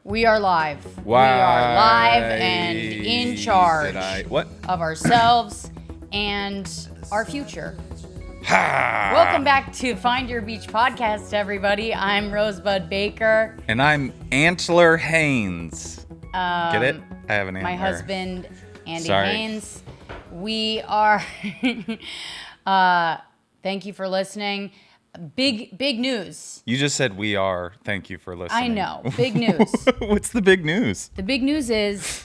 We are live. Why We are live and in charge of ourselves and our future. Ha! Welcome back to Find Your Beach podcast, everybody. I'm Rosebud Baker. And I'm Antler Haynes. Get it? I have an antler. My husband, Andy Sorry. Haynes. We are... thank you for listening. Big news. You just said we are. Thank you for listening. I know. Big news. What's the big news? The big news is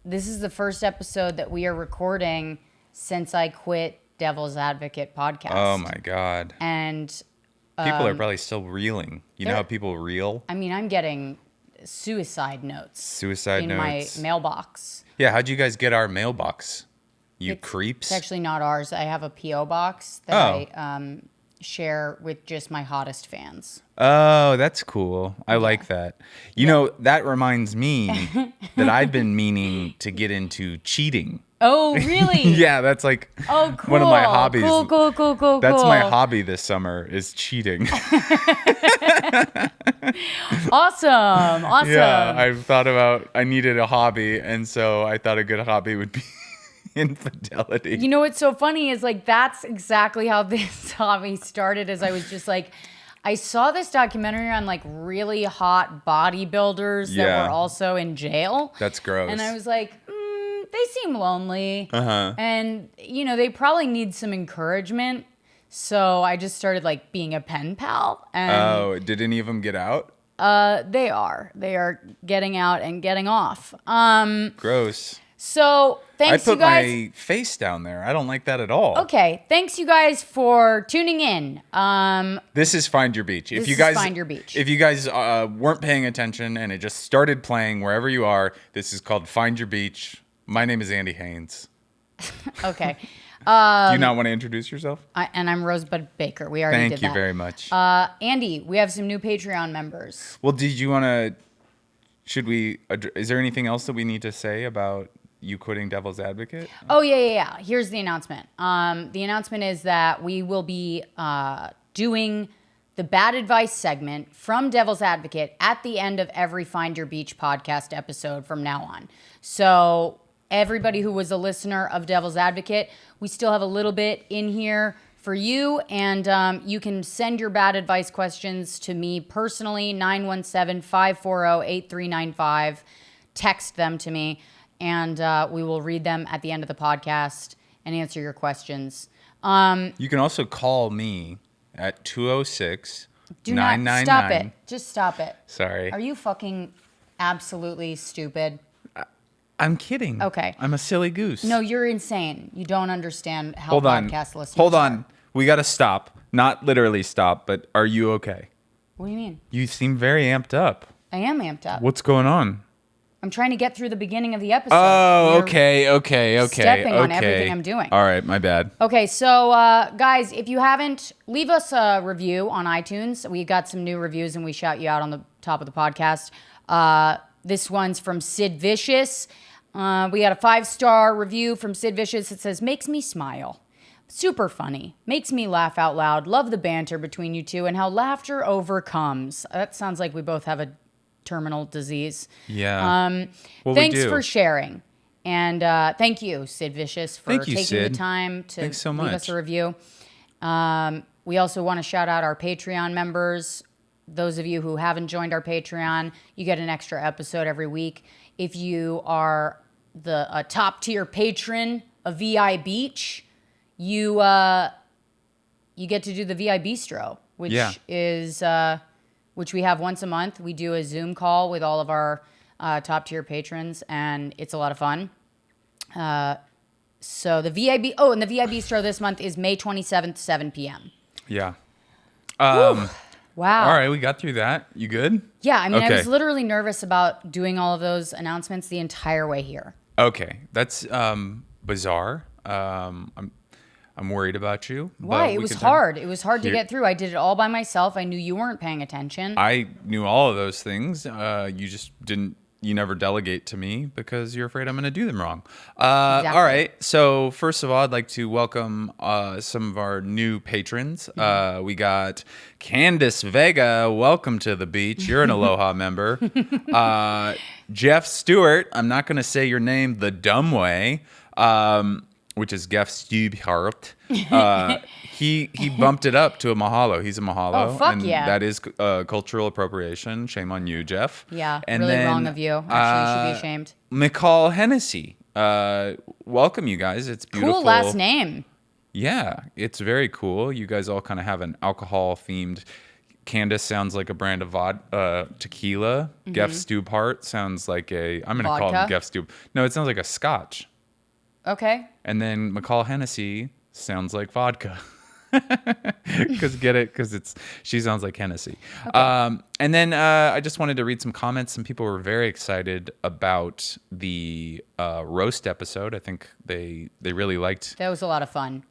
this is the first episode that we are recording since I quit Devil's Advocate podcast. Oh my God. And people are probably still reeling. You know how people reel? I mean, I'm getting suicide notes In my mailbox. Yeah, how'd you guys get our mailbox? You creeps? It's actually not ours. I have a P.O. box that I share with just my hottest fans. Oh, that's cool. I like that. You know, that reminds me that I've been meaning to get into cheating. Oh, really? Yeah, that's like one of my hobbies. Cool. That's my hobby this summer is cheating. Awesome. Yeah, I've thought about I needed a hobby, and so I thought a good hobby would be infidelity. You know what's so funny is like that's exactly how this hobby started. Is I was just like, I saw this documentary on like really hot bodybuilders that were also in jail. That's gross. And I was like, they seem lonely. And you know they probably need some encouragement. So I just started like being a pen pal. And did any of them get out? They are getting out and getting off. Gross. So thanks you guys. I put my face down there. I don't like that at all. Okay, thanks you guys for tuning in. This is Find Your Beach. Find Your Beach. If you guys weren't paying attention and it just started playing wherever you are, this is called Find Your Beach. My name is Andy Haynes. Okay. Do you not want to introduce yourself? And I'm Rosebud Baker. We already did that. Thank you very much. Andy, we have some new Patreon members. Well, did you want to? Is there anything else that we need to say about you quitting Devil's Advocate? Oh, yeah. Here's the announcement. The announcement is that we will be doing the bad advice segment from Devil's Advocate at the end of every Find Your Beach podcast episode from now on. So everybody who was a listener of Devil's Advocate, we still have a little bit in here for you, and you can send your bad advice questions to me personally, 917-540-8395. Text them to me. And we will read them at the end of the podcast and answer your questions. You can also call me at 206 Do not stop it. Just stop it. Sorry. Are you fucking absolutely stupid? I'm kidding. Okay. I'm a silly goose. No, you're insane. You don't understand how podcast listeners Hold on. are. We got to stop. Not literally stop, but are you okay? What do you mean? You seem very amped up. I am amped up. What's going on? I'm trying to get through the beginning of the episode. Oh, You're okay. Stepping on everything I'm doing. All right, my bad. Okay, so guys, if you haven't, leave us a review on iTunes. We got some new reviews and we shout you out on the top of the podcast. This one's from Sid Vicious. We got a 5-star review from Sid Vicious. It says, makes me smile. Super funny. Makes me laugh out loud. Love the banter between you two and how laughter overcomes. That sounds like we both have a terminal disease. Yeah. Thanks for sharing. And thank you, Sid Vicious, for taking Sid. the time to Thanks so leave much. us a review. We also want to shout out our Patreon members. Those of you who haven't joined our Patreon, you get an extra episode every week. If you are a top tier patron of VI Beach, you get to do the VI Bistro, which is which we have once a month. We do a Zoom call with all of our top tier patrons, and it's a lot of fun. So the VI Bistro this month is May 27th, 7 p.m. Yeah. Wow. All right, we got through that. You good? Yeah, I mean, Okay. I was literally nervous about doing all of those announcements the entire way here. Okay, that's bizarre. I'm worried about you. Why? It was hard. It was hard to get through. I did it all by myself. I knew you weren't paying attention. I knew all of those things. You just didn't you never delegate to me because you're afraid I'm going to do them wrong. Exactly. All right. So first of all, I'd like to welcome some of our new patrons. We got Candace Vega. Welcome to the beach. You're an Aloha member. Jeff Stewart. I'm not going to say your name the dumb way, which is Jeff Stubhart. He bumped it up to a mahalo. He's a mahalo. Oh, fuck and yeah. that is cultural appropriation. Shame on you, Jeff. Yeah, And really then, wrong of you. Actually, you should be ashamed. McCall Hennessy. Welcome, you guys. It's beautiful. Cool last name. Yeah, it's very cool. You guys all kind of have an alcohol-themed... Candace sounds like a brand of tequila. Jeff Stubhart sounds like a... I'm going to call him Vodka? Jeff Stub... No, it sounds like a scotch. Okay. And then McCall Hennessy sounds like vodka. Because she sounds like Hennessy. Okay. And then I just wanted to read some comments. Some people were very excited about the roast episode. I think they really liked That was a lot of fun.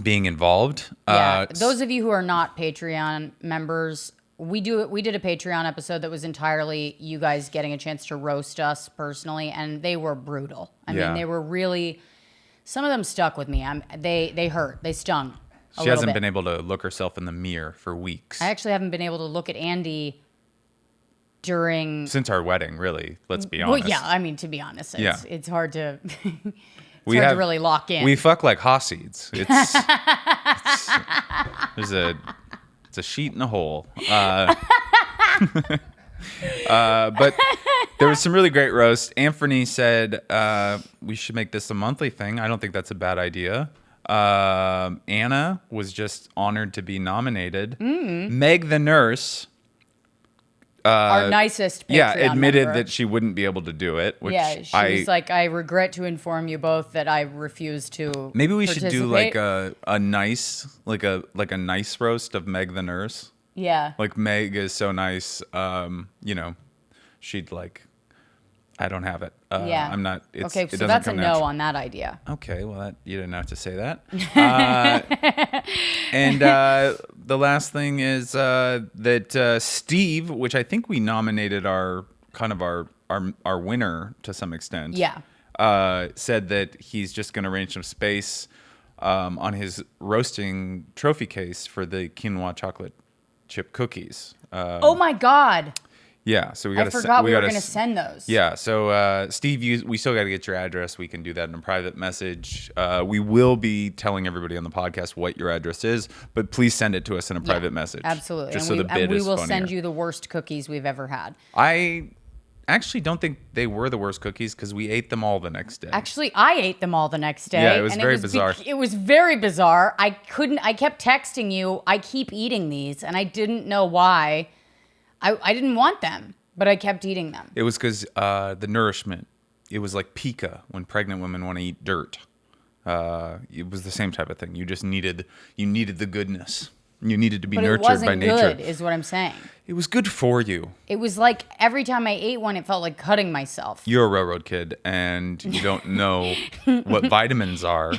being involved. Yeah. Those of you who are not Patreon members, we did a Patreon episode that was entirely you guys getting a chance to roast us personally, and they were brutal. I Yeah. mean, they were really... Some of them stuck with me. They hurt. They stung. She hasn't been able to look herself in the mirror for weeks. I actually haven't been able to look at Andy during... Since our wedding, really. Let's be Well, honest. yeah, I mean, to be honest, it's hard to... We hard to really lock in. We fuck like Hassids. It's a sheet in a hole. But there was some really great roast. Anthony said we should make this a monthly thing. I don't think that's a bad idea. Anna was just honored to be nominated. Meg the nurse, Our nicest Patreon admitted member. that she wouldn't be able to do it. Which Yeah, she was like, I regret to inform you both that I refuse to maybe we should do like participate." a nice nice roast of Meg the nurse. Yeah. Like Meg is so nice. She'd like. I don't have it. Yeah. I'm not. Okay, it so doesn't that's a come no natural. on that idea. Okay, well, you didn't have to say that. And the last thing is that Steve, which I think we nominated our winner to some extent. Yeah. Said that he's just going to arrange some space on his roasting trophy case for the quinoa chocolate chip cookies. Oh my God. Yeah, so we got I forgot we were going to send those. Yeah, so Steve, we still got to get your address. We can do that in a private message. We will be telling everybody on the podcast what your address is, but please send it to us in a private message. Absolutely. Just and so the bid we is will funnier. send you the worst cookies we've ever had. I actually don't think they were the worst cookies because we ate them all the next day. Actually, I ate them all the next day. Yeah, it was and very bizarre. It was very bizarre. I kept texting you, I keep eating these, and I didn't know why. I didn't want them. But I kept eating them. It was because the nourishment. It was like pica when pregnant women want to eat dirt. It was the same type of thing. You needed the goodness. You needed to be But it nurtured wasn't by nature. good, is what I'm saying. It was good for you. It was like every time I ate one, it felt like cutting myself. You're a railroad kid, and you don't know what vitamins are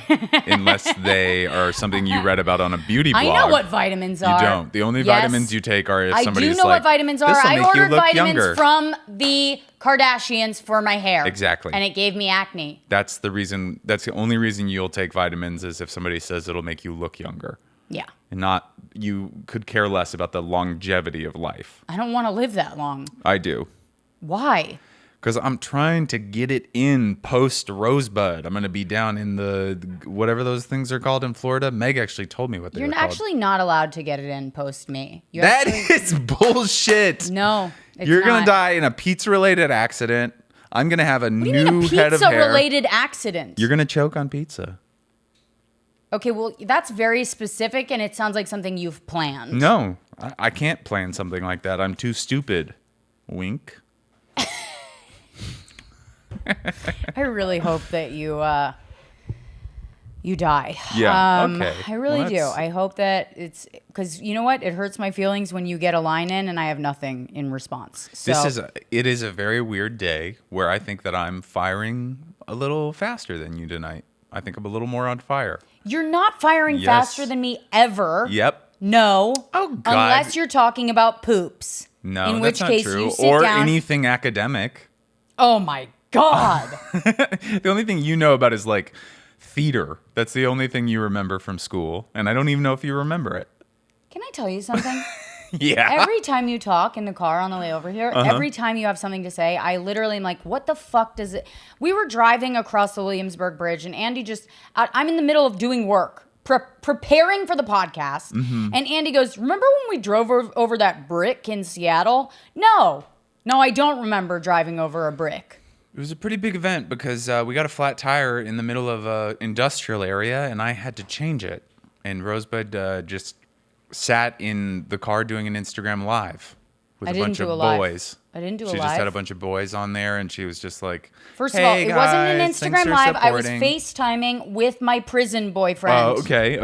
unless they are something you read about on a beauty blog. I know what vitamins are. You don't. The only Yes. vitamins you take are if I somebody's do know like, what vitamins are. "This'll I make you ordered look vitamins younger." from the Kardashians for my hair. Exactly. And it gave me acne. That's the reason. That's the only reason you'll take vitamins is if somebody says it'll make you look younger. Yeah. And not, you could care less about the longevity of life. I don't want to live that long. I do. Why? Because I'm trying to get it in post Rosebud. I'm going to be down in the whatever those things are called in Florida. Meg actually told me what they were You're called. actually not allowed to get it in post me. That is bullshit. No, it's You're going not. to die in a pizza-related accident. I'm going to have a What do you new mean a head of hair. pizza-related accident? You're going to choke on pizza. Okay, well, that's very specific, and it sounds like something you've planned. No, I can't plan something like that. I'm too stupid. Wink. I really hope that you die. Yeah, okay. I really Well, do. that's- I hope that it's because you know what? It hurts my feelings when you get a line in and I have nothing in response. So It is a very weird day where I think that I'm firing a little faster than you tonight. I think I'm a little more on fire. you're not firing Yes. faster than me ever. Yep. No. Oh, God. Unless you're talking about poops. No, in that's which not case true. you sit Or down. anything academic. Oh my God. The only thing you know about is like theater. That's the only thing you remember from school. And I don't even know if you remember it. Can I tell you something? Yeah. Every time you talk in the car on the way over here, every time you have something to say, I literally am like, what the fuck does it... We were driving across the Williamsburg Bridge and Andy just... I'm in the middle of doing work, preparing for the podcast. And Andy goes, remember when we drove over that brick in Seattle? No, I don't remember driving over a brick. It was a pretty big event because we got a flat tire in the middle of an industrial area and I had to change it. And Rosebud just sat in the car doing an Instagram live with a bunch of boys. I didn't do a live. She just had a bunch of boys on there and she was just like, First of all, it wasn't an guys, thanks Instagram for live. I was supporting." FaceTiming with my prison boyfriend. Oh,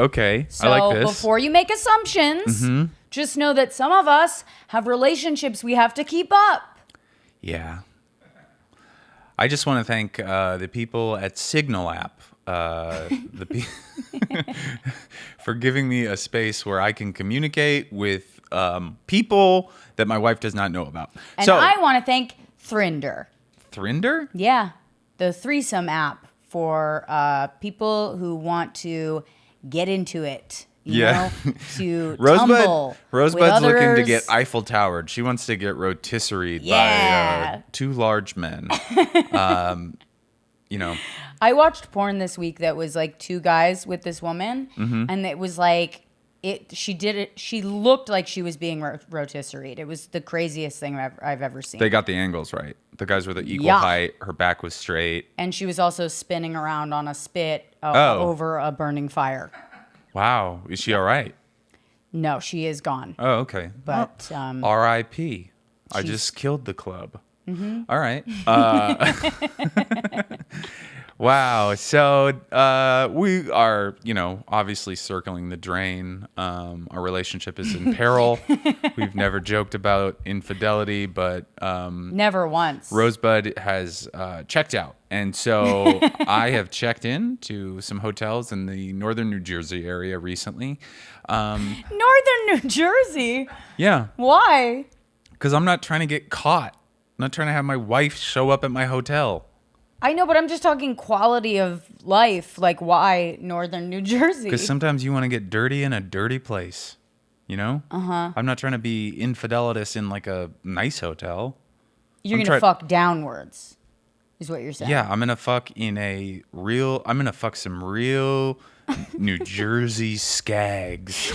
okay. So I like this. before you make assumptions, just know that some of us have relationships we have to keep up. Yeah. I just want to thank the people at Signal app for giving me a space where I can communicate with people that my wife does not know about. And I want to thank Thrinder. Thrinder? Yeah, the threesome app for people who want to get into it. You know, to tumble. Rosebud's looking to get Eiffel Towered. She wants to get rotisseried by two large men. You know. I watched porn this week that was like two guys with this woman, and it was like she did it. She looked like she was being rotisseried. It was the craziest thing I've ever seen. They got the angles right. The guys were the equal height. Her back was straight, and she was also spinning around on a spit over a burning fire. Wow, is she all right? No, she is gone. Oh, okay. But R.I.P. I just killed the club. All right. Wow. So we are, obviously circling the drain. Our relationship is in peril. We've never joked about infidelity, but never once. Rosebud has checked out. And so I have checked in to some hotels in the northern New Jersey area recently. Northern New Jersey? Yeah. Why? Because I'm not trying to get caught. I'm not trying to have my wife show up at my hotel. I know, but I'm just talking quality of life. Like, why Northern New Jersey? Because sometimes you want to get dirty in a dirty place, I'm not trying to be infidelitous in like a nice hotel. You're going to fuck downwards, is what you're saying. Yeah, I'm going to fuck some real New Jersey skags.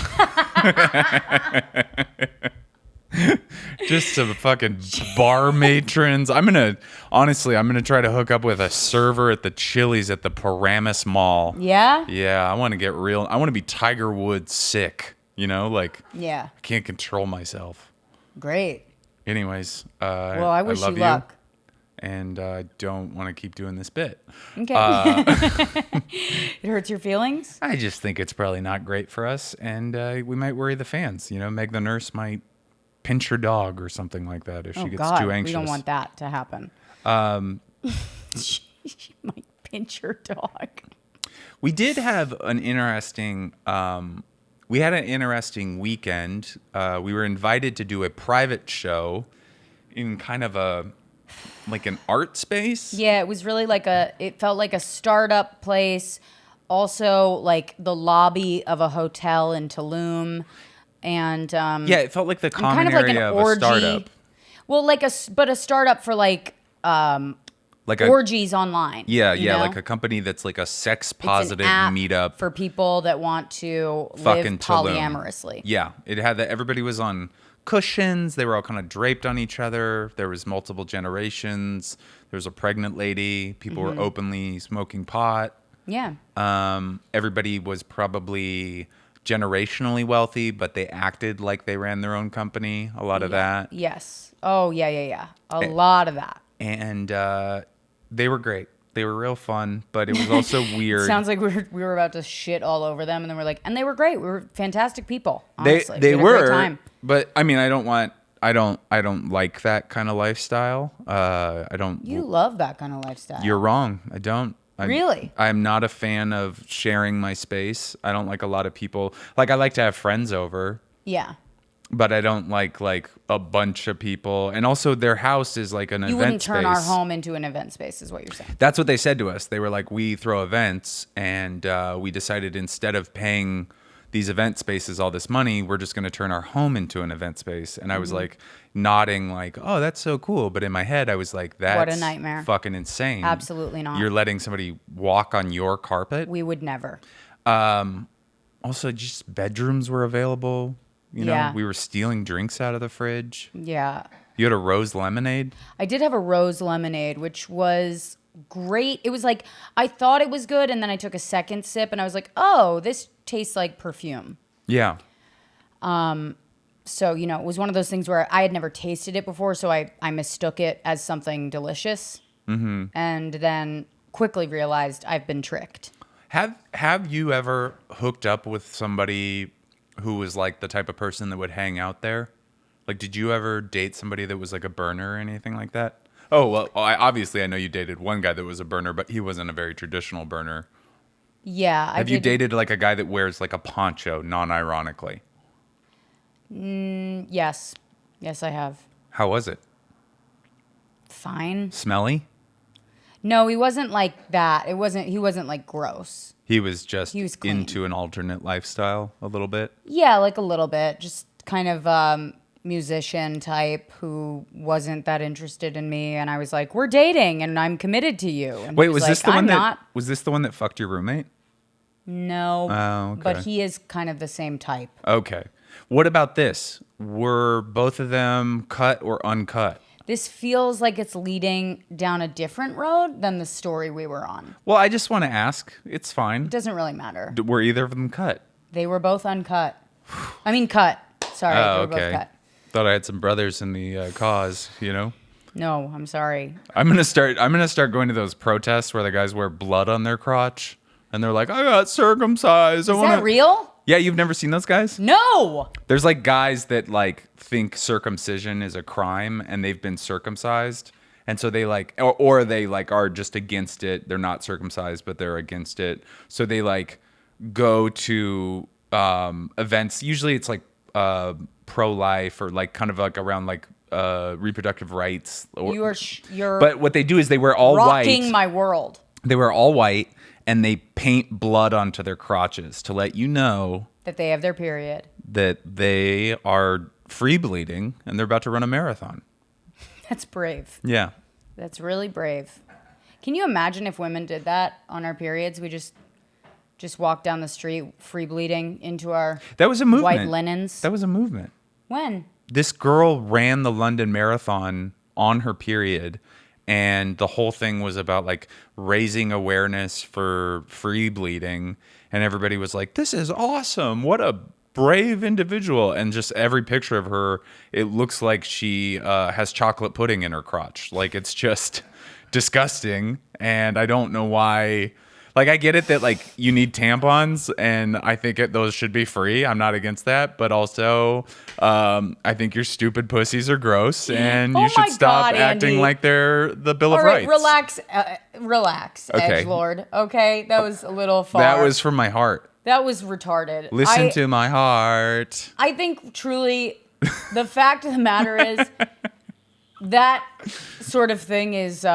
Just some fucking bar matrons. I'm gonna try to hook up with a server at the Chili's at the Paramus Mall. Yeah? Yeah, I want to get real. I want to be Tiger Woods sick, I can't control myself. Great. Anyways, well, I wish you luck. And I don't want to keep doing this bit. Okay. It hurts your feelings? I just think it's probably not great for us, and we might worry the fans. Meg the nurse might pinch her dog or something like that if she gets too anxious. We don't want that to happen. She might pinch her dog. We did have an interesting weekend. We were invited to do a private show in kind of an art space. Yeah, it was really it felt like a startup place. Also like the lobby of a hotel in Tulum. And it felt like the common area of a startup. Well, but a startup for orgies online. Yeah, like a company that's like a sex positive meetup for people that want to live polyamorously. Yeah, it had that. Everybody was on cushions. They were all kind of draped on each other. There was multiple generations. There was a pregnant lady. People were openly smoking pot. Yeah. Everybody was probably generationally wealthy, but they acted like they ran their own company. A lot of that. Yes. Oh, yeah. A lot of that. And they were great. They were real fun, but it was also weird. Sounds like we were about to shit all over them, and then we're like, and they were great. We were fantastic people. Honestly, they were. A great time. But I mean, I don't like that kind of lifestyle. You love that kind of lifestyle. You're wrong. I don't. Really? I'm not a fan of sharing my space. I don't like a lot of people. Like, I like to have friends over. Yeah. but I don't like a bunch of people. And also their house is like an You event wouldn't turn space. our home into an event space, is what you're saying. That's what they said to us. They were like, we throw events, and we decided instead of paying these event spaces all this money, we're just going to turn our home into an event space. And I was like nodding like, oh, that's so cool. But in my head, I was like, that's What a nightmare. fucking insane. Absolutely not. You're letting somebody walk on your carpet. We would never. Also, just bedrooms were available. You know, Yeah. we were stealing drinks out of the fridge. Yeah. You had a rose lemonade. I did have a rose lemonade, which was great. It was like, I thought it was good, and then I took a second sip, and I was like, oh, this tastes like perfume. Yeah. So, it was one of those things where I had never tasted it before, so I mistook it as something delicious. Mm-hmm. And then quickly realized I've been tricked. Have you ever hooked up with somebody who was like the type of person that would hang out there? Like, did you ever date somebody that was like a burner or anything like that? Oh, well, I know you dated one guy that was a burner, but he wasn't a very traditional burner. Yeah. Have you dated like a guy that wears like a poncho, non-ironically? Yes. Yes, I have. How was it? Fine. Smelly? No, he wasn't like that. He wasn't like gross. He was just He was clean. into an alternate lifestyle a little bit. Yeah, like a little bit. Just kind of musician type who wasn't that interested in me, and I was like, "We're dating, and I'm committed to you." And Wait, he was like, this the one "I'm that not." was this the one that fucked your roommate? No. Oh, okay. But he is kind of the same type. Okay. What about this? Were both of them cut or uncut? This feels like it's leading down a different road than the story we were on. Well, I just want to ask. It's fine. It doesn't really matter. Were either of them cut? They were both uncut. I mean, cut. Sorry, they were both cut. Thought I had some brothers in the cause. You know. No, I'm sorry. I'm gonna start going to those protests where the guys wear blood on their crotch and they're like, "I got circumcised." Is that real? Yeah, you've never seen those guys? No. There's like guys that like think circumcision is a crime and they've been circumcised. And so they like, or they like are just against it. They're not circumcised, but they're against it. So they like go to events. Usually it's like pro-life or like kind of like around like reproductive rights. You're But what they do is they wear all rocking white. my world. They wear all white and they paint blood onto their crotches to let you know That they have their period. that they are free bleeding and they're about to run a marathon. That's brave. Yeah. That's really brave. Can you imagine if women did that on our periods? We just walk down the street free bleeding into our That was a movement. white linens. That was a movement. When? This girl ran the London Marathon on her period, and the whole thing was about like raising awareness for free bleeding, and everybody was like, "This is awesome. What a brave individual." And just every picture of her, it looks like she has chocolate pudding in her crotch. Like, it's just disgusting, and I don't know why. Like, I get it that like you need tampons, and I think those should be free. I'm not against that, but also I think your stupid pussies are gross, and Oh you should my stop God, acting Andy. like they're the Bill of All right, Rights. relax, Okay. edgelord. Okay, that was a little far. That was from my heart. That was retarded. Listen to my heart. I think truly, the fact of the matter is that sort of thing is.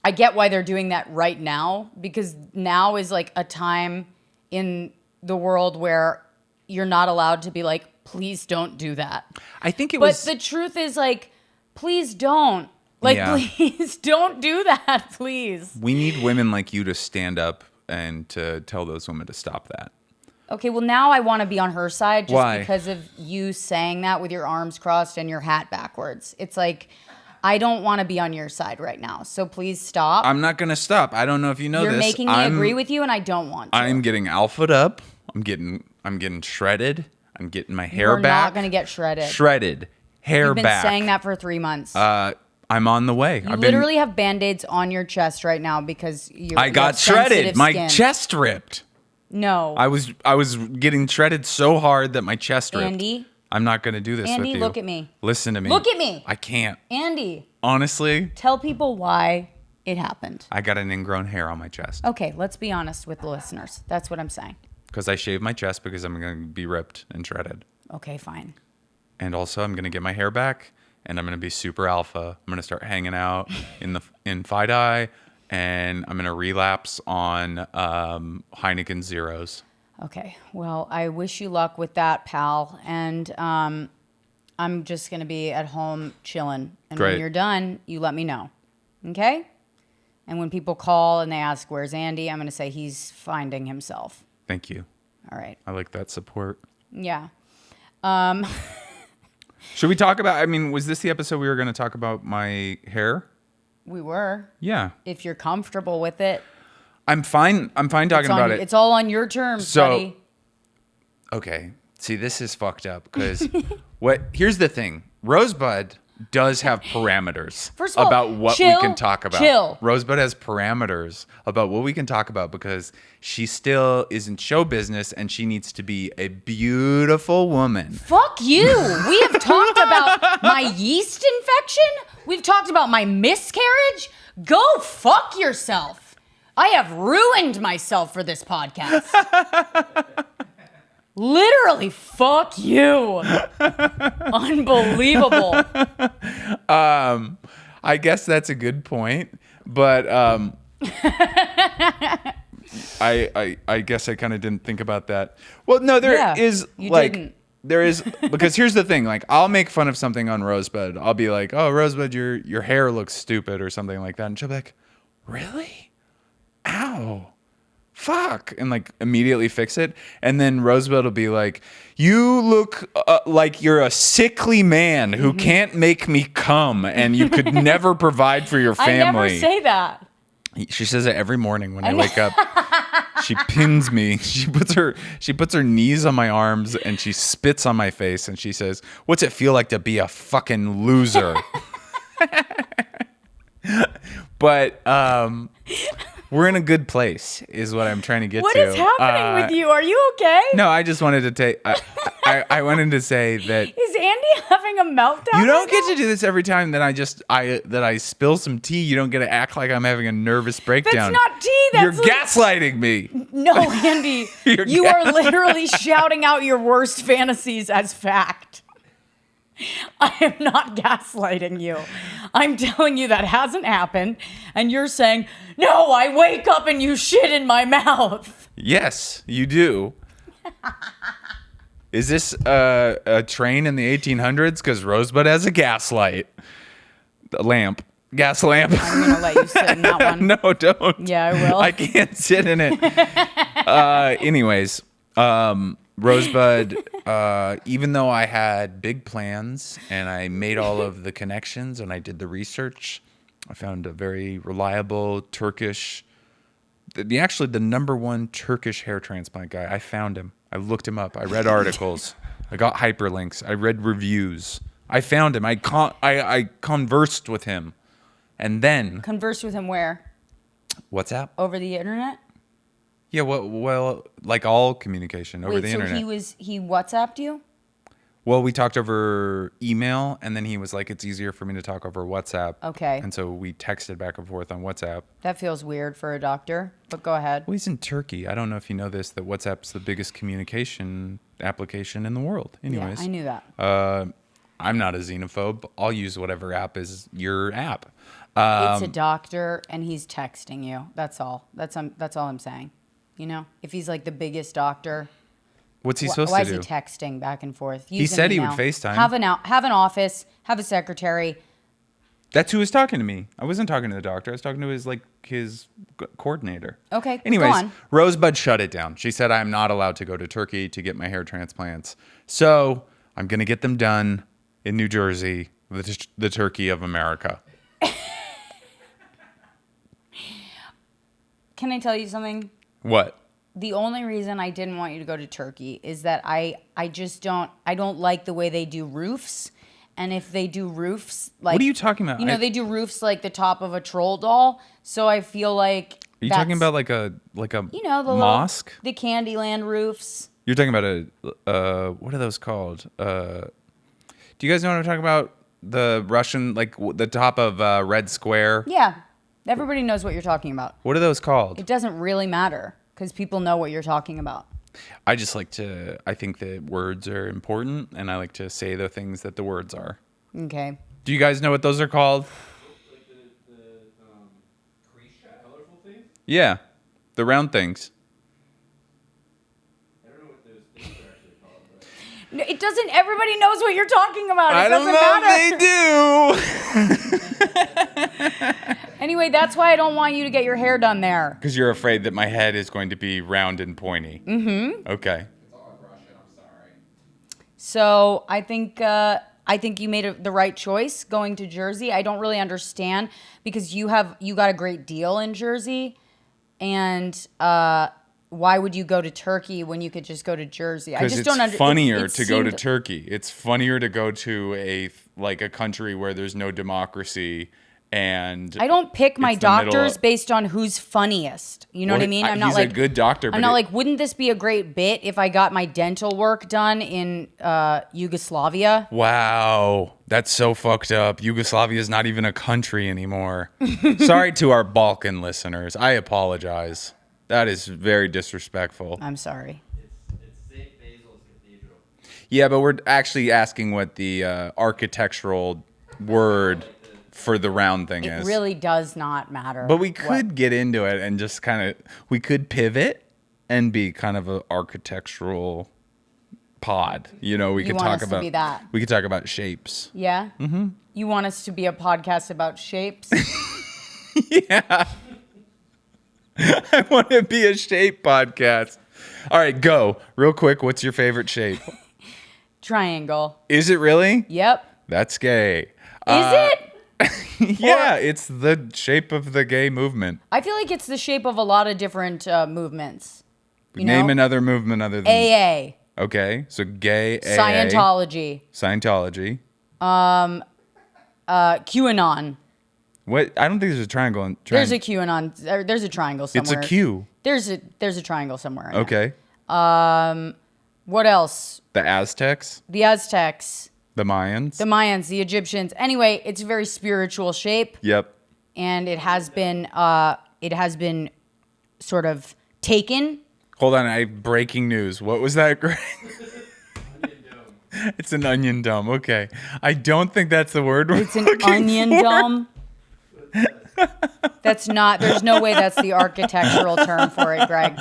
I get why they're doing that right now, because now is like a time in the world where you're not allowed to be like, please don't do that. I think it But was. the truth is like, please don't. Like, Yeah. please don't do that, please. We need women like you to stand up and to tell those women to stop that. Okay, well, now I want to be on her side just Why? because of you saying that with your arms crossed and your hat backwards. It's like, I don't want to be on your side right now. So please stop. I'm not gonna stop. I don't know if you know You're this. making me agree with you, and I don't want to. I'm getting alphaed up. I'm getting shredded. I'm getting my hair You're back. not going to get shredded. Shredded. Hair You've been back. saying that for 3 months. I'm on the way. you literally have Band-Aids on your chest right now because you I got shredded. My chest ripped. No. I was getting shredded so hard that my chest ripped. Andy. I'm not going to do this Andy, with you. look at me. Listen to me. Look at me. I can't. Andy, Honestly, tell people why it happened. I got an ingrown hair on my chest. Okay, let's be honest with the listeners. That's what I'm saying. Because I shaved my chest because I'm going to be ripped and shredded. Okay, fine. And also, I'm going to get my hair back, and I'm going to be super alpha. I'm going to start hanging out in Fide, and I'm going to relapse on Heineken Zeros. Okay. Well, I wish you luck with that, pal. And I'm just going to be at home chilling. And Great. when you're done, you let me know. Okay? And when people call and they ask, where's Andy? I'm going to say he's finding himself. Thank you. All right. I like that support. Yeah. Should we talk about, I mean, was this the episode we were going to talk about my hair? We were. Yeah. If you're comfortable with it. I'm fine talking about it. It's all on your terms, buddy. Okay. See, this is fucked up because here's the thing. Rosebud does have parameters First of all, about what we can talk about. Chill. Rosebud has parameters about what we can talk about because she still is in show business and she needs to be a beautiful woman. Fuck you. We have talked about my yeast infection. We've talked about my miscarriage. Go fuck yourself. I have ruined myself for this podcast. Literally, fuck you. Unbelievable. I guess that's a good point, but I guess I kind of didn't think about that. Well, no, there is because here's the thing, like I'll make fun of something on Rosebud. I'll be like, "Oh, Rosebud, your hair looks stupid" or something like that, and she'll be like, "Really? Ow." Fuck, and like immediately fix it. And then Rosebud will be like, you look like you're a sickly man who can't make me come and you could never provide for your family. I never say that. She says it every morning when I wake up. She pins me. She puts her knees on my arms and she spits on my face and she says, "What's it feel like to be a fucking loser?" But we're in a good place, is what I'm trying to get to. What is happening with you? Are you okay? No, I just wanted to take. I wanted to say that Is Andy having a meltdown? you don't right get now? to do this every time that I spill some tea. You don't get to act like I'm having a nervous breakdown. That's not tea. That's You're gaslighting me. No, Andy. You are literally shouting out your worst fantasies as fact. I am not gaslighting you. I'm telling you that hasn't happened. And you're saying, no, I wake up and you shit in my mouth. Yes, you do. Is this a train in the 1800s? Because Rosebud has a gaslight. A lamp. Gas lamp. I'm going to let you sit in that one. No, don't. Yeah, I will. I can't sit in it. Anyways, Rosebud, even though I had big plans and I made all of the connections and I did the research, I found a very reliable Turkish, the number one Turkish hair transplant guy. I found him. I looked him up. I read articles. I got hyperlinks. I read reviews. I found him. I conversed with him. And then... Converse with him where? WhatsApp? Over the internet? Yeah, well, like all communication over the internet. So he WhatsApped you? Well, we talked over email, and then he was like, it's easier for me to talk over WhatsApp. Okay. And so we texted back and forth on WhatsApp. That feels weird for a doctor, but go ahead. Well, he's in Turkey. I don't know if you know this, that WhatsApp's the biggest communication application in the world. Anyways. Yeah, I knew that. I'm not a xenophobe. I'll use whatever app is your app. It's a doctor, and he's texting you. That's all. That's all I'm saying. You know, if he's like the biggest doctor, what's he supposed why to do? Is he texting back and forth? He said he would FaceTime. Have an office, have a secretary. That's who was talking to me. I wasn't talking to the doctor. I was talking to his coordinator. Okay. Anyways, go on. Rosebud shut it down. She said I'm not allowed to go to Turkey to get my hair transplants. So I'm going to get them done in New Jersey, the Turkey of America. Can I tell you something? What? The only reason I didn't want you to go to Turkey is that I don't like the way they do roofs. And if they do roofs like... What are you talking about? You know, they do roofs like the top of a troll doll. So I feel like... Are you talking about like a you know, the mosque? The Candyland roofs. You're talking about what are those called? Do you guys know what I'm talking about? The Russian, like the top of Red Square? Yeah. Everybody knows what you're talking about. What are those called? It doesn't really matter because people know what you're talking about. I just like to, I think that words are important, and I like to say the things that the words are. Okay. Do you guys know what those are called? Like the crease colorful things? Yeah, the round things. I don't know what those things are actually called, but No, it doesn't. Everybody knows what you're talking about. It I don't doesn't know matter. if they do. Anyway, that's why I don't want you to get your hair done there. Because you're afraid that my head is going to be round and pointy. Mm-hmm. Okay. it's all in Russian. I'm sorry. So I think you made the right choice going to Jersey. I don't really understand because you got a great deal in Jersey, and why would you go to Turkey when you could just go to Jersey? I Because just it's don't understand. funnier to go to Turkey. It's funnier to go to a country where there's no democracy, and I don't pick my it's the middle doctors of- based on who's funniest. You know what I mean? I'm not he's like a good doctor. I'm but not like, wouldn't this be a great bit if I got my dental work done in Yugoslavia? Wow, that's so fucked up. Yugoslavia is not even a country anymore. Sorry to our Balkan listeners. I apologize. That is very disrespectful. I'm sorry. It's St. Basil's Cathedral. Yeah, but we're actually asking what the architectural word for the round thing It is. really does not matter. But we what- could get into it and just we could pivot and be kind of an architectural pod. You know, we You could want talk us to about be that. we could talk about shapes. Yeah? Mm-hmm. You want us to be a podcast about shapes? Yeah. I want to be a shape podcast. All right, go. Real quick, what's your favorite shape? Triangle. Is it really? Yep. That's gay. Is it? Yeah, it's the shape of the gay movement. I feel like it's the shape of a lot of different movements. You Name know? another movement other than AA. Okay, so gay, AA, Scientology. Scientology. QAnon. What? I don't think there's a triangle. There's a QAnon. There's a triangle It's somewhere. a Q. There's a triangle somewhere. in there. Okay. What else? The Aztecs, The Aztecs, the Mayans. the Mayans, the Egyptians. Anyway, it's a very spiritual shape, Yep. and it has been sort of taken. Hold on, breaking news. What was that, Greg? Onion dome. It's an onion dome. Okay. I don't think that's the word we're It's an looking onion for. dome. That's not. There's no way that's the architectural term for it, Greg.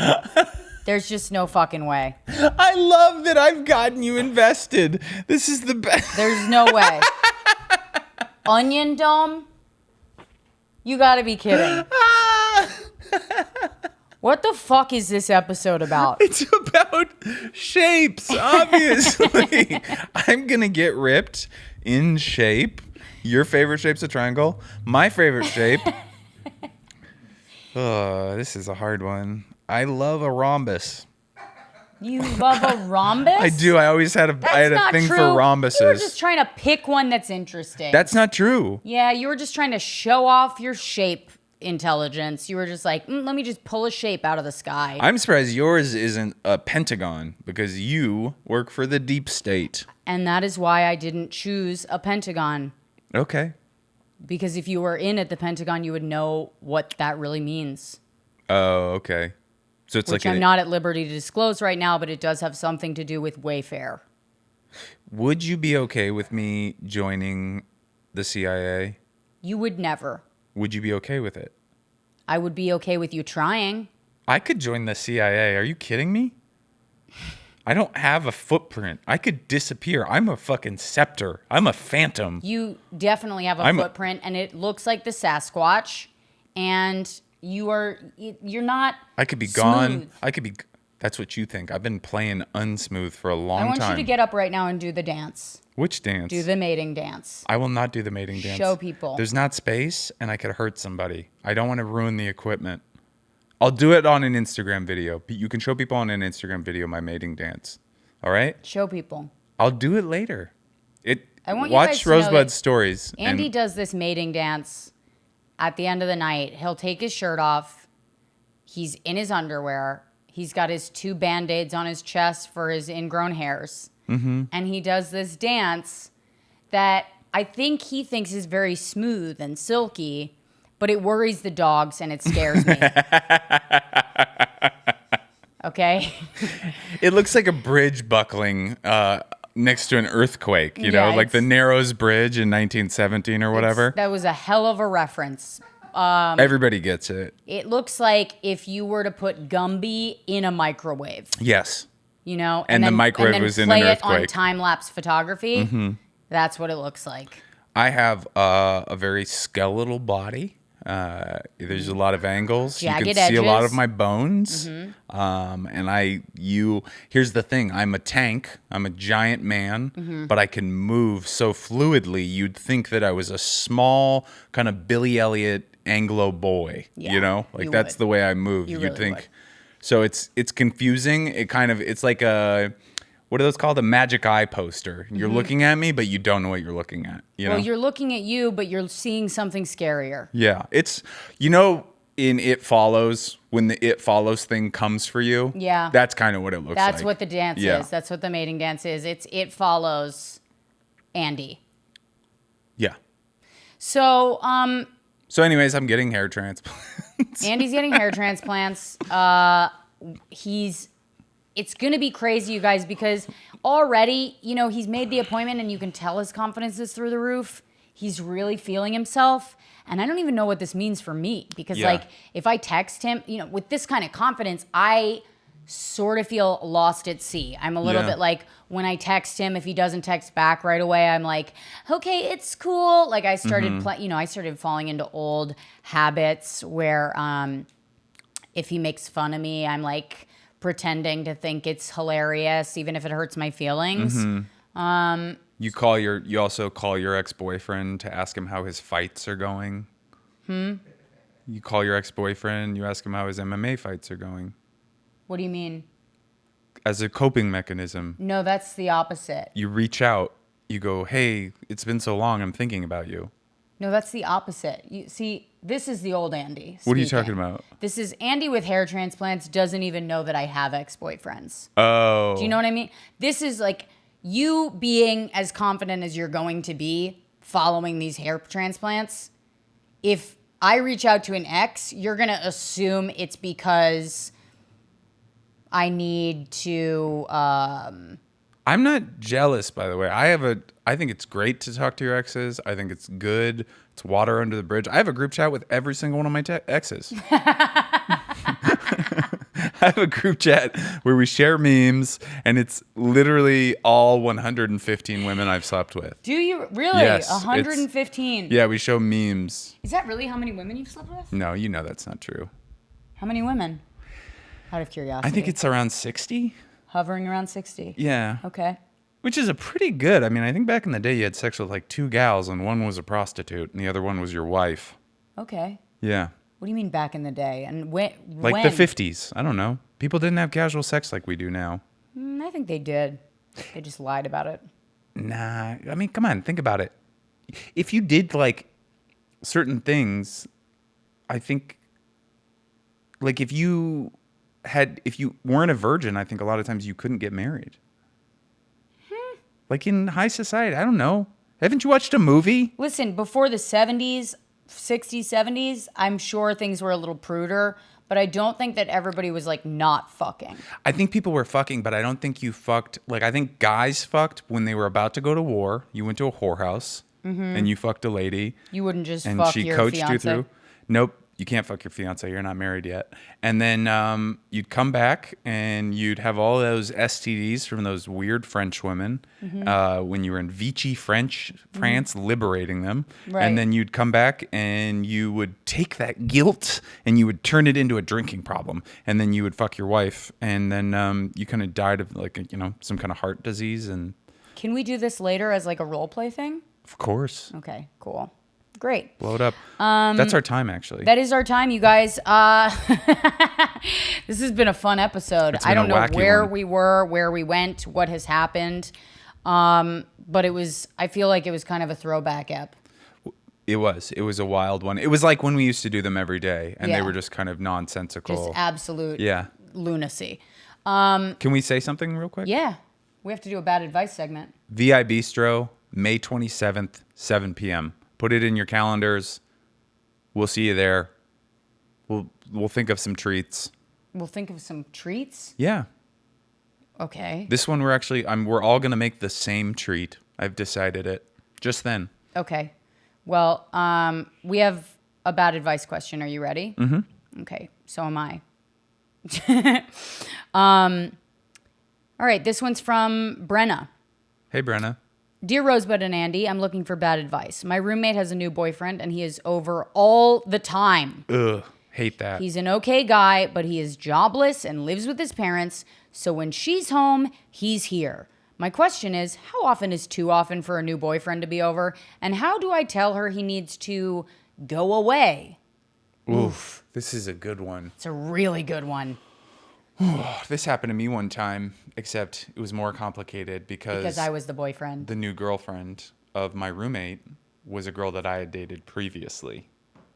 There's just no fucking way. I love that I've gotten you invested. This is the best. There's no way. Onion dome? You gotta be kidding. What the fuck is this episode about? It's about shapes, obviously. I'm going to get ripped in shape. Your favorite shape's a triangle. My favorite shape. This is a hard one. I love a rhombus. You love a rhombus? I do. I always had That's I had a not thing true. for You were rhombuses. just trying to pick one that's interesting. That's not true. Yeah, you were just trying to show off your shape intelligence. You were just like, let me just pull a shape out of the sky. I'm surprised yours isn't a pentagon because you work for the deep state. And that is why I didn't choose a pentagon. Okay. Because if you were in at the Pentagon, you would know what that really means. Oh, okay. So it's Which like I'm not at liberty to disclose right now, but it does have something to do with Wayfair. Would you be okay with me joining the CIA? You would never. Would you be okay with it? I would be okay with you trying. I could join the CIA. Are you kidding me? I don't have a footprint. I could disappear. I'm a fucking scepter. I'm a phantom. You definitely have a I'm a- footprint, and it looks like the Sasquatch, and you're not. I could be gone. smooth. I could be. That's what you think. I've been playing unsmooth for a long I want time. you to get up right now and do the dance. Which dance? Do the mating dance. I will not do the mating dance. Show people. There's not space, and I could hurt somebody. I don't want to ruin the equipment. I'll do it on an Instagram video. You can show people on an Instagram video my mating dance. All right? Show people. I'll do it later. I want you guys Watch to know Rosebud's that stories. Andy and does this mating dance at the end of the night. He'll take his shirt off. He's in his underwear. He's got his 2 Band-Aids on his chest for his ingrown hairs. Mm-hmm. And he does this dance that I think he thinks is very smooth and silky, but it worries the dogs and it scares me. Okay? Okay. It looks like a bridge buckling next to an earthquake, you know, Yeah, like the it's- Narrows Bridge in 1917 or whatever. That was a hell of a reference. Everybody gets it. It looks like if you were to put Gumby in a microwave, Yes. you know, And the microwave then was in play an it on earthquake. time-lapse photography. That's what it looks like. I have a very skeletal body. There's a lot of angles. Jagged you can see a lot edges. of my bones. And here's the thing. I'm a tank. I'm a giant man, but I can move so fluidly. You'd think that I was a small kind of Billy Elliot Anglo boy, Yeah, you know, like you that's would. the way I move. You You'd really think. would. So it's confusing. It's like what are those called? A magic eye poster. You're looking at me, but you don't know what you're looking at. You Well, know? you're looking at you, but you're seeing something scarier. Yeah, it's in It Follows when the It Follows thing comes for you. Yeah. That's kind of what it looks like. That's what the dance Yeah. is. That's what the mating dance is. It follows Andy. Yeah. So, So, anyways, I'm getting hair transplants. Andy's getting hair transplants. It's going to be crazy, you guys, because already, you know, he's made the appointment and you can tell his confidence is through the roof. He's really feeling himself. And I don't even know what this means for me because, Yeah. like, if I text him, you know, with this kind of confidence, I sort of feel lost at sea. I'm a little Yeah. bit like when I text him, if he doesn't text back right away, I'm like, okay, it's cool. Like I started I started falling into old habits where if he makes fun of me, I'm like pretending to think it's hilarious, even if it hurts my feelings. You also call your ex-boyfriend to ask him how his fights are going. You call your ex-boyfriend, you ask him how his MMA fights are going What do you mean? as a coping mechanism. No, that's the opposite. You reach out, you go, "Hey, it's been so long, I'm thinking about you." No, that's the opposite. You see, this is the old Andy. What are you speaking. talking about? This is Andy with hair transplants doesn't even know that I have ex-boyfriends. Oh. Do you know what I mean? This is like you being as confident as you're going to be following these hair transplants. If I reach out to an ex, you're going to assume it's because I need to I'm not jealous, by the way. I think it's great to talk to your exes. I think it's good. It's water under the bridge. I have a group chat with every single one of my exes. I have a group chat where we share memes, and it's literally all 115 women I've slept with. Do you really? Yes, 115. Yeah, we show memes. Is that really how many women you've slept with? No, you know that's not true. How many women? Out of curiosity. I think it's around 60. hovering around 60. Yeah. Okay. Which is a pretty good. I mean, I think back in the day you had sex with like 2 gals, and one was a prostitute, and the other one was your wife. Okay. Yeah. What do you mean back in the day? And when? Like the 50s. I don't know. People didn't have casual sex like we do now. I think they did. They just lied about it. Nah. I mean, come on. Think about it. If you did like certain things, I think like if you weren't a virgin, I think a lot of times you couldn't get married. Like in high society. I don't know. Haven't you watched a movie? Listen, before the 70s, 60s, 70s, I'm sure things were a little pruder, but I don't think that everybody was like not fucking. I think people were fucking, but I don't think you fucked. Like, I think guys fucked when they were about to go to war. You went to a whorehouse and you fucked a lady. You wouldn't just And fuck she your coached fiance. you through. Nope, you can't fuck your fiance. You're not married yet. And then you'd come back and you'd have all those STDs from those weird French women when you were in Vichy, France, liberating them. Right. And then you'd come back and you would take that guilt and you would turn it into a drinking problem. And then you would fuck your wife. And then you kind of died of like, some kind of heart disease. And Can we do this later as like a role play thing? of course, Okay, cool. Great. blow it up. That's our time, actually. That is our time, you guys. This has been a fun episode. It's I been don't a know wacky where one. we were, where we went, what has happened. But I feel like it was kind of a throwback ep. It was a wild one. It was like when we used to do them every day, and Yeah. they were just kind of nonsensical. Just absolute Yeah. lunacy. Can we say something real quick? Yeah. We have to do a bad advice segment. VI Bistro, May 27th, 7 p.m. Put it in your calendars. We'll see you there. We'll think of some treats. We'll think of some treats. Yeah. Okay. This one we're all gonna make the same treat. I've decided it. Just then. Okay. Well, we have a bad advice question. Are you ready? Mm-hmm. Okay. So am I. All right. This one's from Brenna. Hey, Brenna. Dear Rosebud and Andy, I'm looking for bad advice. My roommate has a new boyfriend and he is over all the time. Ugh. Hate that. He's an okay guy, but he is jobless and lives with his parents. So when she's home, he's here. My question is, how often is too often for a new boyfriend to be over? And how do I tell her he needs to go away? Oof. This is a good one. It's a really good one. This happened to me one time, except it was more complicated Because I was the boyfriend. the new girlfriend of my roommate was a girl that I had dated previously.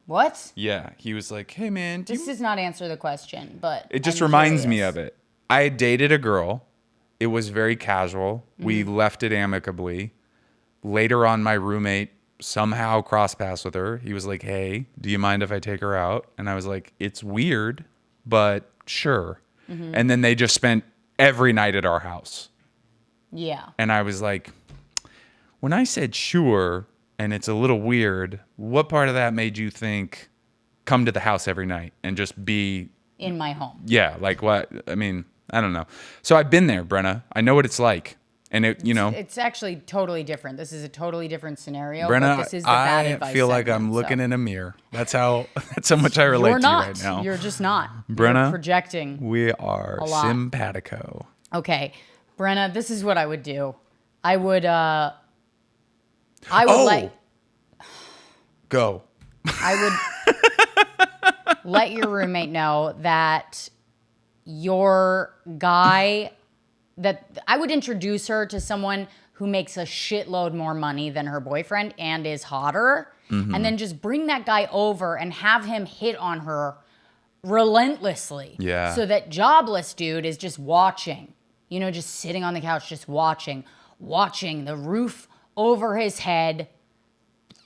What? Yeah. He was like, hey, man, This does not answer the question, but It just I'm reminds me curious. of it. I had dated a girl. It was very casual. We left it amicably. Later on, my roommate somehow crossed paths with her. He was like, hey, do you mind if I take her out? And I was like, it's weird, but sure. And then they just spent every night at our house. Yeah. And I was like, when I said sure, and it's a little weird, what part of that made you think come to the house every night and just be In my home. yeah, like what? I mean, I don't know. So I've been there, Brenna. I know what it's like. And It's actually totally different. This is a totally different scenario. Brenna, but this is the bad I advice feel like segment, I'm looking so. in a mirror. That's how much I relate You're to not. you right now. You're just not. Brenna, You're projecting. We are a lot. simpatico. Okay, Brenna, this is what I would do. I would Oh! Go. let your roommate know that your guy, that I would introduce her to someone who makes a shitload more money than her boyfriend and is hotter, and then just bring that guy over and have him hit on her relentlessly. Yeah. So that jobless dude is just watching, just sitting on the couch, just watching the roof over his head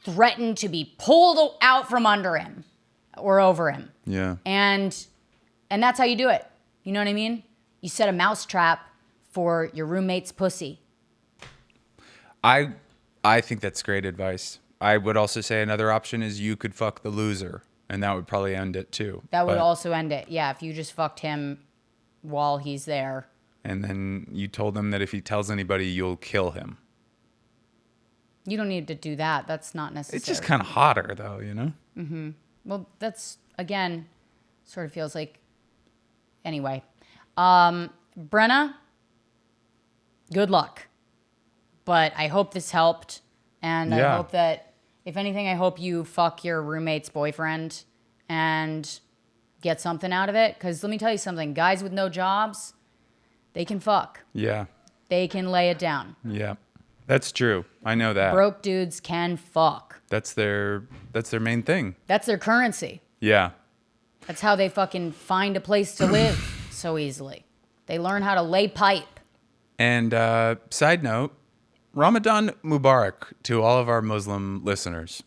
threaten to be pulled out from under him or over him. Yeah. And that's how you do it. You know what I mean? You set a mouse trap for your roommate's pussy. I think that's great advice. I would also say another option is you could fuck the loser, and that would probably end it too. That would But- also end it. Yeah, if you just fucked him while he's there. And then you told him that if he tells anybody, you'll kill him. You don't need to do that. That's not necessary. It's just kind of hotter, though, Well, that's, again, sort of feels like... Anyway. Brenna, good luck. But I hope this helped. And I Yeah. hope that, if anything, I hope you fuck your roommate's boyfriend and get something out of it. Because let me tell you something. Guys with no jobs, they can fuck. Yeah. They can lay it down. Yeah. That's true. I know that. Broke dudes can fuck. That's their main thing. That's their currency. Yeah. That's how they fucking find a place to live so easily. They learn how to lay pipe. And side note, Ramadan Mubarak to all of our Muslim listeners.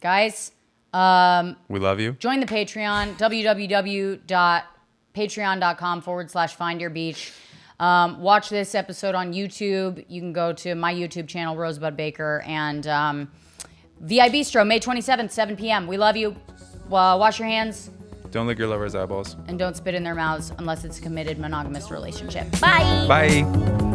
Guys, We love you. join the Patreon, www.patreon.com/findyourbeach. Watch this episode on YouTube. You can go to my YouTube channel, Rosebud Baker, and VI Bistro, May 27th, 7 p.m. We love you. Wash your hands Don't lick your lover's eyeballs. and don't spit in their mouths unless it's a committed monogamous relationship. Bye. Bye.